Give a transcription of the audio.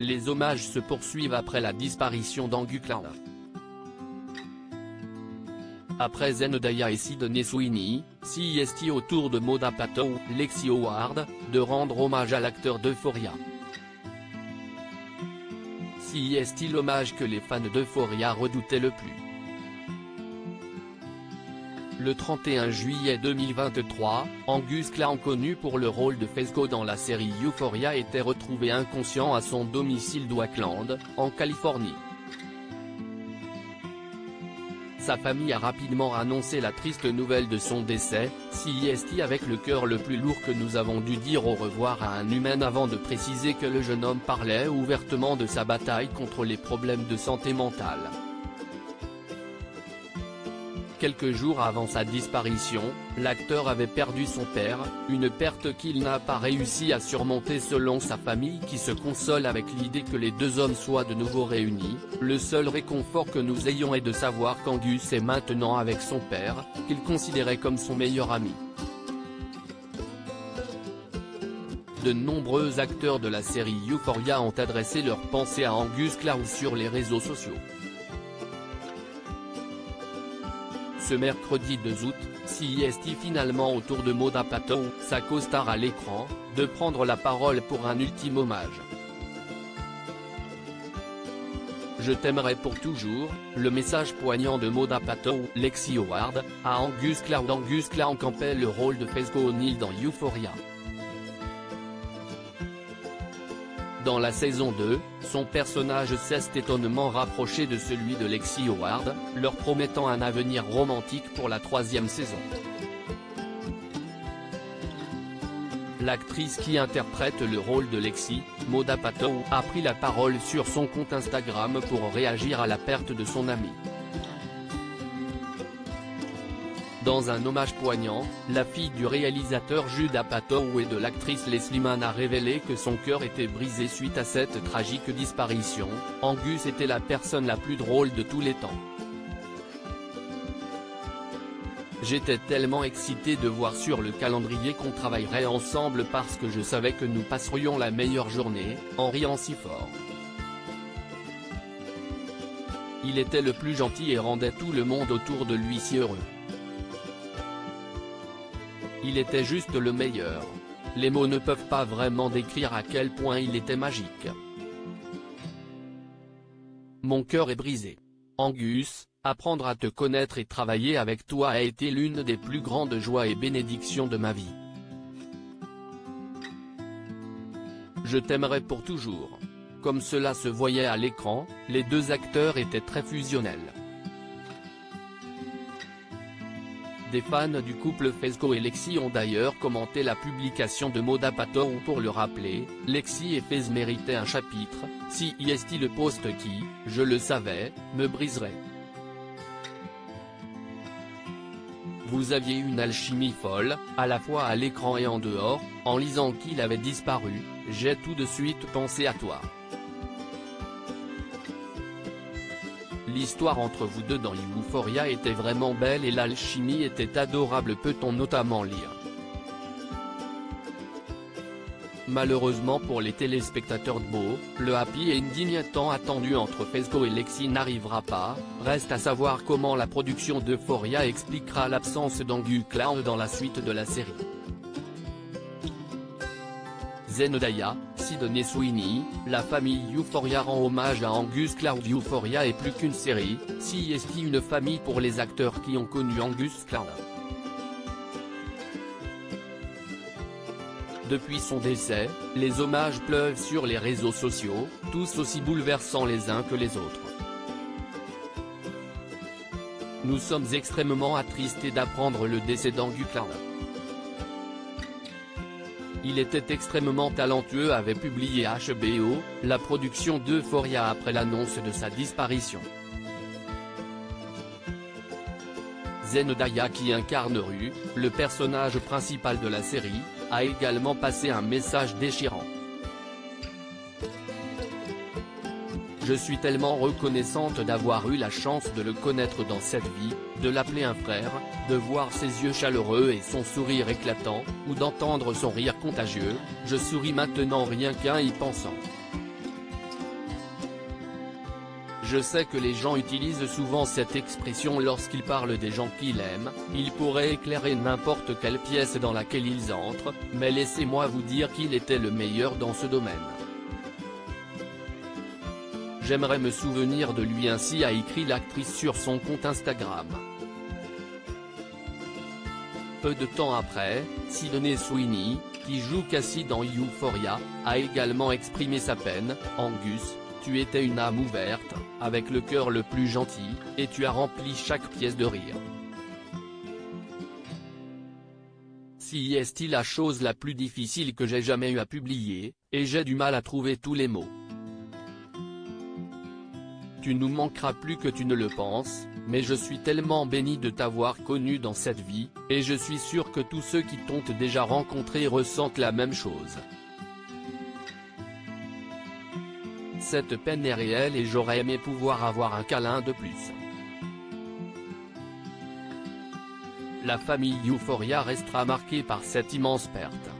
Les hommages se poursuivent après la disparition d'Angus Clown. Après Zendaya et Sydney Sweeney, CEST au tour de Maud Apatow, Lexi Howard, de rendre hommage à l'acteur d'Euphoria. CEST l'hommage que les fans d'Euphoria redoutaient le plus. Le 31 juillet 2023, Angus Clown, connu pour le rôle de Fezco dans la série Euphoria, était retrouvé inconscient à son domicile d'Oakland, en Californie. Sa famille a rapidement annoncé la triste nouvelle de son décès. CEST avec le cœur le plus lourd que nous avons dû dire au revoir à un humain avant de préciser que le jeune homme parlait ouvertement de sa bataille contre les problèmes de santé mentale. Quelques jours avant sa disparition, l'acteur avait perdu son père, une perte qu'il n'a pas réussi à surmonter selon sa famille, qui se console avec l'idée que les deux hommes soient de nouveau réunis. Le seul réconfort que nous ayons est de savoir qu'Angus est maintenant avec son père, qu'il considérait comme son meilleur ami. De nombreux acteurs de la série Euphoria ont adressé leurs pensées à Angus Clown sur les réseaux sociaux. Ce mercredi 2 août, CEST finalement au tour de Maud Apatow, sa co-star à l'écran, de prendre la parole pour un ultime hommage. Je t'aimerai pour toujours, le message poignant de Maud Apatow, Lexi Howard, à Angus Clown. Angus Clown campait le rôle de Fezco O'Neill dans Euphoria. Dans la saison 2, son personnage s'est étonnamment rapproché de celui de Lexi Howard, leur promettant un avenir romantique pour la 3e saison. L'actrice qui interprète le rôle de Lexi, Maud Apatow, a pris la parole sur son compte Instagram pour réagir à la perte de son amie. Dans un hommage poignant, la fille du réalisateur Judd Apatow et de l'actrice Leslie Mann a révélé que son cœur était brisé suite à cette tragique disparition. Angus était la personne la plus drôle de tous les temps. J'étais tellement excité de voir sur le calendrier qu'on travaillerait ensemble parce que je savais que nous passerions la meilleure journée, en riant si fort. Il était le plus gentil et rendait tout le monde autour de lui si heureux. Il était juste le meilleur. Les mots ne peuvent pas vraiment décrire à quel point il était magique. Mon cœur est brisé. Angus, apprendre à te connaître et travailler avec toi a été l'une des plus grandes joies et bénédictions de ma vie. Je t'aimerai pour toujours. Comme cela se voyait à l'écran, les deux acteurs étaient très fusionnels. Des fans du couple Fezco et Lexi ont d'ailleurs commenté la publication de Maud Apatow pour le rappeler. Lexi et Fez méritaient un chapitre, CEST le post qui, je le savais, me briserait. Vous aviez une alchimie folle, à la fois à l'écran et en dehors. En lisant qu'il avait disparu, j'ai tout de suite pensé à toi. L'histoire entre vous deux dans Euphoria était vraiment belle et l'alchimie était adorable, peut-on notamment lire. Malheureusement pour les téléspectateurs de Beau, le happy ending tant attendu entre Fezco et Lexi n'arrivera pas. Reste à savoir comment la production d'Euphoria expliquera l'absence d'Angus Clown dans la suite de la série. Zendaya, Sydney Sweeney, la famille Euphoria rend hommage à Angus Clown. Euphoria est plus qu'une série, CEST une famille pour les acteurs qui ont connu Angus Clown. Depuis son décès, les hommages pleuvent sur les réseaux sociaux, tous aussi bouleversants les uns que les autres. Nous sommes extrêmement attristés d'apprendre le décès d'Angus Clown. Il était extrêmement talentueux, avait publié HBO, la production d'Euphoria après l'annonce de sa disparition. Zendaya, qui incarne Rue, le personnage principal de la série, a également passé un message déchirant. Je suis tellement reconnaissante d'avoir eu la chance de le connaître dans cette vie, de l'appeler un frère, de voir ses yeux chaleureux et son sourire éclatant, ou d'entendre son rire contagieux. Je souris maintenant rien qu'en y pensant. Je sais que les gens utilisent souvent cette expression lorsqu'ils parlent des gens qu'ils aiment, ils pourraient éclairer n'importe quelle pièce dans laquelle ils entrent, mais laissez-moi vous dire qu'il était le meilleur dans ce domaine. J'aimerais me souvenir de lui, ainsi a écrit l'actrice sur son compte Instagram. Peu de temps après, Sydney Sweeney, qui joue Cassie dans Euphoria, a également exprimé sa peine. « Angus, tu étais une âme ouverte, avec le cœur le plus gentil, et tu as rempli chaque pièce de rire. Si est la chose la plus difficile que j'ai jamais eu à publier, et j'ai du mal à trouver tous les mots. Tu nous manqueras plus que tu ne le penses, mais je suis tellement béni de t'avoir connu dans cette vie, et je suis sûr que tous ceux qui t'ont déjà rencontré ressentent la même chose. Cette peine est réelle et j'aurais aimé pouvoir avoir un câlin de plus. » La famille Euphoria restera marquée par cette immense perte.